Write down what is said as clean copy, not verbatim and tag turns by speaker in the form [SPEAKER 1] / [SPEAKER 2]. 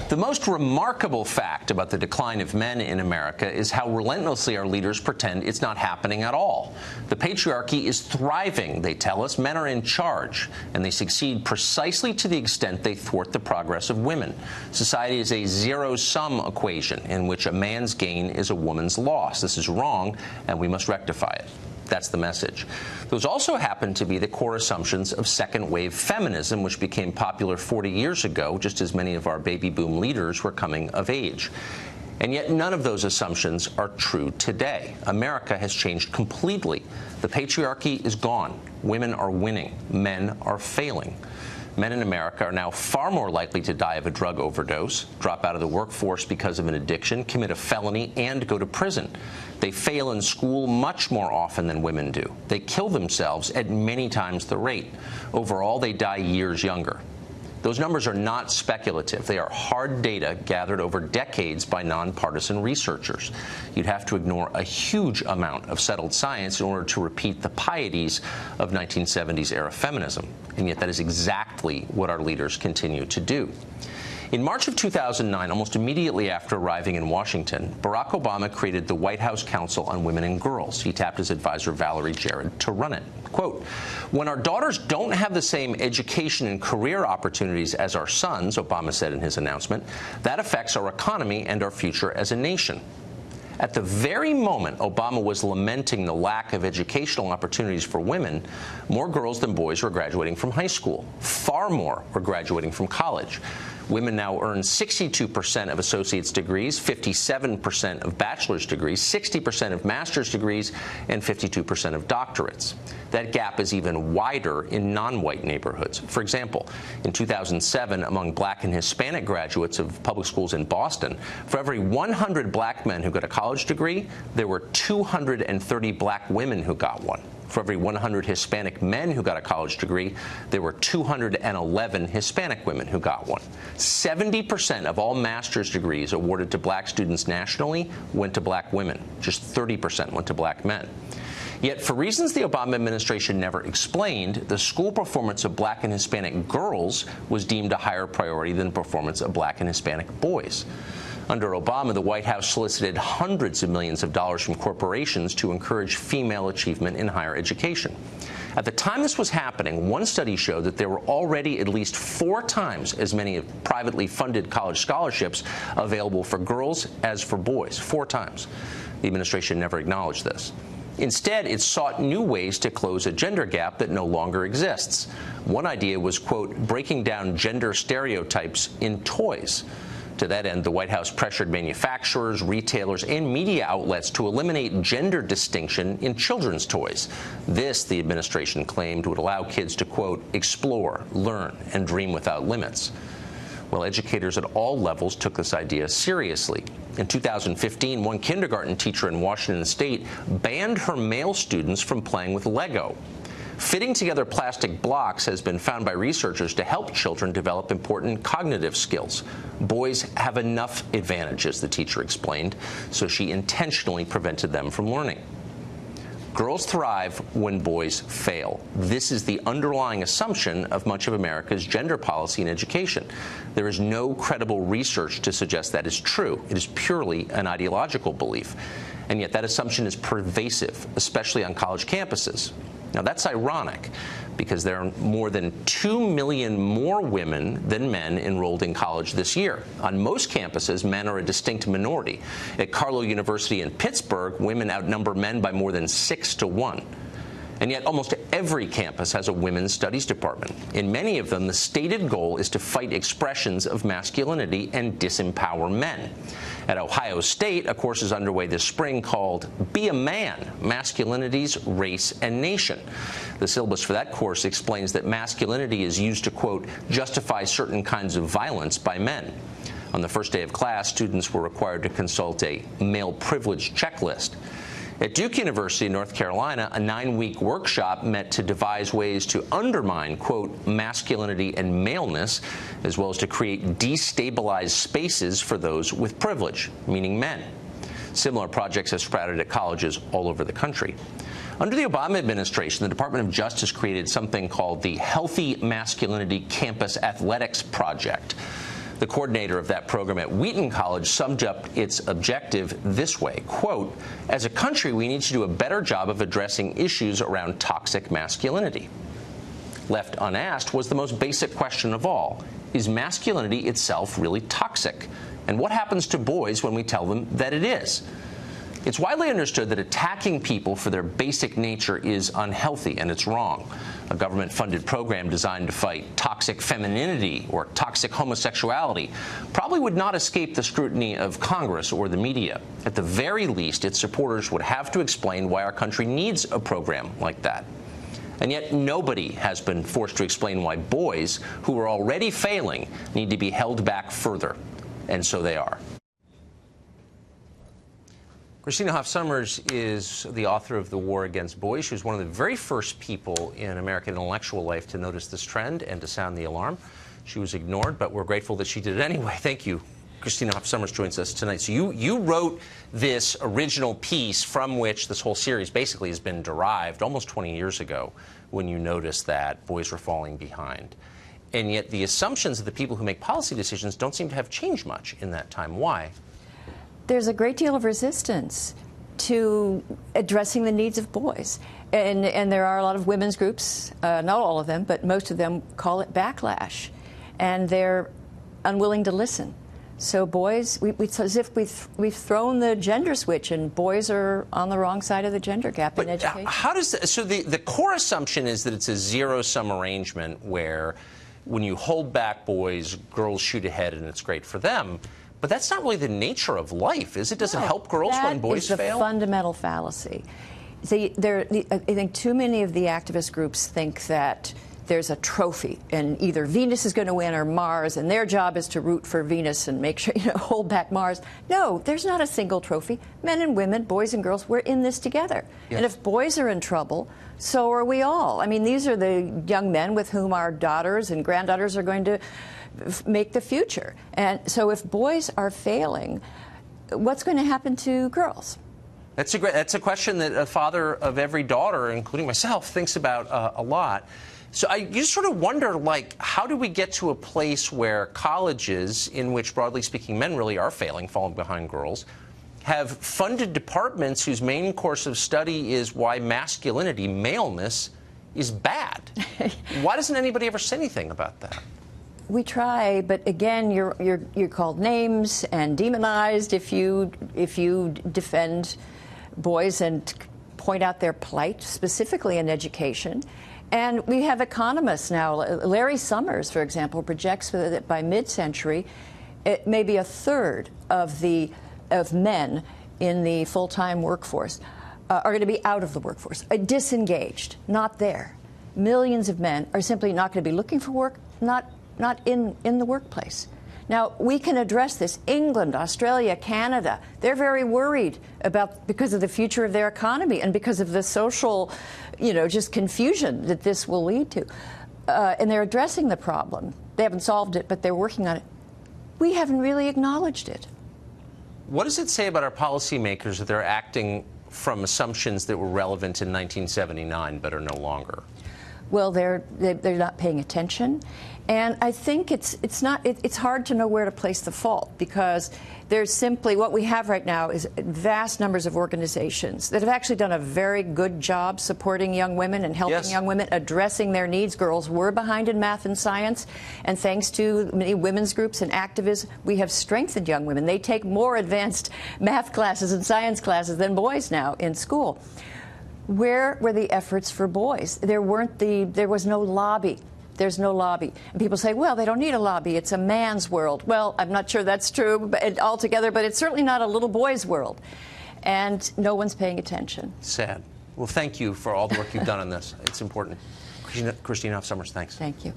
[SPEAKER 1] The most remarkable fact about the decline of men in America is how relentlessly our leaders pretend it's not happening at all. The patriarchy is thriving, they tell us. Men are in charge, and they succeed precisely to the extent they thwart the progress of women. Society is a zero-sum equation in which a man's gain is a woman's loss. This is wrong, and we must rectify it. That's the message. Those also happen to be the core assumptions of second-wave feminism, which became popular 40 years ago, just as many of our baby boom leaders were coming of age. And yet none of those assumptions are true today. America has changed completely. The patriarchy is gone. Women are winning. Men are failing. Men in America are now far more likely to die of a drug overdose, drop out of the workforce because of an addiction, commit a felony, and go to prison. They fail in school much more often than women do. They kill themselves at many times the rate. Overall, they die years younger. Those numbers are not speculative. They are hard data gathered over decades by nonpartisan researchers. You'd have to ignore a huge amount of settled science in order to repeat the pieties of 1970s-era feminism. And yet that is exactly what our leaders continue to do. In March of 2009, almost immediately after arriving in Washington, Barack Obama created the White House Council on Women and Girls. He tapped his advisor, Valerie Jarrett, to run it. Quote, "When our daughters don't have the same education and career opportunities as our sons," Obama said in his announcement, "that affects our economy and our future as a nation." At the very moment Obama was lamenting the lack of educational opportunities for women, more girls than boys were graduating from high school. Far more were graduating from college. Women now earn 62% of associate's degrees, 57% of bachelor's degrees, 60% of master's degrees, and 52% of doctorates. That gap is even wider in non-white neighborhoods. For example, in 2007, among black and Hispanic graduates of public schools in Boston, for every 100 black men who got a college degree, there were 230 black women who got one. For every 100 Hispanic men who got a college degree, there were 211 Hispanic women who got one. 70% of all master's degrees awarded to black students nationally went to black women. Just 30% went to black men. Yet, for reasons the Obama administration never explained, the school performance of black and Hispanic girls was deemed a higher priority than the performance of black and Hispanic boys. Under Obama, the White House solicited hundreds of millions of dollars from corporations to encourage female achievement in higher education. At the time this was happening, one study showed that there were already at least 4 times as many privately funded college scholarships available for girls as for boys. 4 times. The administration never acknowledged this. Instead, it sought new ways to close a gender gap that no longer exists. One idea was, quote, breaking down gender stereotypes in toys. To that end, the White House pressured manufacturers, retailers, and media outlets to eliminate gender distinction in children's toys. This, the administration claimed, would allow kids to, quote, explore, learn, and dream without limits. Well, educators at all levels took this idea seriously. In 2015, one kindergarten teacher in Washington state banned her male students from playing with Lego. Fitting together plastic blocks has been found by researchers to help children develop important cognitive skills. Boys have enough advantages, the teacher explained, so she intentionally prevented them from learning. Girls thrive when boys fail. This is the underlying assumption of much of America's gender policy and education. There is no credible research to suggest that is true. It is purely an ideological belief. And yet that assumption is pervasive, especially on college campuses. Now, that's ironic because there are more than 2 million more women than men enrolled in college this year. On most campuses, men are a distinct minority. At Carlow University in Pittsburgh, women outnumber men by more than 6 to 1. And yet almost every campus has a women's studies department. In many of them, the stated goal is to fight expressions of masculinity and disempower men. At Ohio State, a course is underway this spring called Be a Man, Masculinities, Race, and Nation. The syllabus for that course explains that masculinity is used to, quote, justify certain kinds of violence by men. On the first day of class, students were required to consult a male privilege checklist. At Duke University in North Carolina, a 9-week workshop met to devise ways to undermine, quote, masculinity and maleness, as well as to create destabilized spaces for those with privilege, meaning men. Similar projects have sprouted at colleges all over the country. Under the Obama administration, the Department of Justice created something called the Healthy Masculinity Campus Athletics Project. The coordinator of that program at Wheaton College summed up its objective this way, quote, "As a country, we need to do a better job of addressing issues around toxic masculinity." Left unasked was the most basic question of all. Is masculinity itself really toxic? And what happens to boys when we tell them that it is? It's widely understood that attacking people for their basic nature is unhealthy, and it's wrong. A government-funded program designed to fight toxic femininity or toxic homosexuality probably would not escape the scrutiny of Congress or the media. At the very least, its supporters would have to explain why our country needs a program like that. And yet nobody has been forced to explain why boys who are already failing need to be held back further. And so they are. Christina Hoff Sommers is the author of The War Against Boys. She was one of the very first people in American intellectual life to notice this trend and to sound the alarm. She was ignored, but we're grateful that she did it anyway. Thank you. Christina Hoff Sommers joins us tonight. So you wrote this original piece from which this whole series basically has been derived almost 20 years ago when you noticed that boys were falling behind. And yet the assumptions of the people who make policy decisions don't seem to have changed much in that time. Why?
[SPEAKER 2] There's a great deal of resistance to addressing the needs of boys. And there are a lot of women's groups, not all of them, but most of them call it backlash. And they're unwilling to listen. So boys, it's as if we've thrown the gender switch, and boys are on the wrong side of the gender gap in education.
[SPEAKER 1] How does that, so the core assumption is that it's a zero-sum arrangement where when you hold back boys, girls shoot ahead, and it's great for them. But that's not really the nature of life, is it? Does it help girls when boys fail?
[SPEAKER 2] That is the fundamental fallacy. I think too many of the activist groups think that there's a trophy, and either Venus is going to win or Mars, and their job is to root for Venus and make sure, hold back Mars. No, there's not a single trophy. Men and women, boys and girls, we're in this together. Yes. And if boys are in trouble, so are we all. I mean, these are the young men with whom our daughters and granddaughters are going to make the future. And so if boys are failing, what's going to happen to girls?
[SPEAKER 1] That's a question that a father of every daughter, including myself, thinks about a lot. So you just sort of wonder, how do we get to a place where colleges, in which, broadly speaking, men really are failing, falling behind girls, have funded departments whose main course of study is why masculinity, maleness, is bad? Why doesn't anybody ever say anything about that?
[SPEAKER 2] We try, but again, you're called names and demonized if you defend boys and point out their plight, specifically in education. And we have economists now. Larry Sommers, for example, projects that by mid-century, maybe a third of men in the full-time workforce are going to be out of the workforce, disengaged, not there. Millions of men are simply not going to be looking for work, not in the workplace. Now, we can address this. England, Australia, Canada, they're very worried because of the future of their economy and because of the social, just confusion that this will lead to. And they're addressing the problem. They haven't solved it, but they're working on it. We haven't really acknowledged it.
[SPEAKER 1] What does it say about our policymakers that they're acting from assumptions that were relevant in 1979 but are no longer?
[SPEAKER 2] Well, they're not paying attention, and I think it's hard to know where to place the fault, because there's simply what we have right now is vast numbers of organizations that have actually done a very good job supporting young women and helping young women, addressing their needs. Girls were behind in math and science, and thanks to many women's groups and activism, we have strengthened young women. They take more advanced math classes and science classes than boys now in school. Where were the efforts for boys? There was no lobby. There's no lobby. And people say, well, they don't need a lobby. It's a man's world. Well, I'm not sure that's true altogether, but it's certainly not a little boy's world. And no one's paying attention.
[SPEAKER 1] Sad. Well, thank you for all the work you've done on this. It's important. Christina Hoff Sommers, thanks.
[SPEAKER 2] Thank you.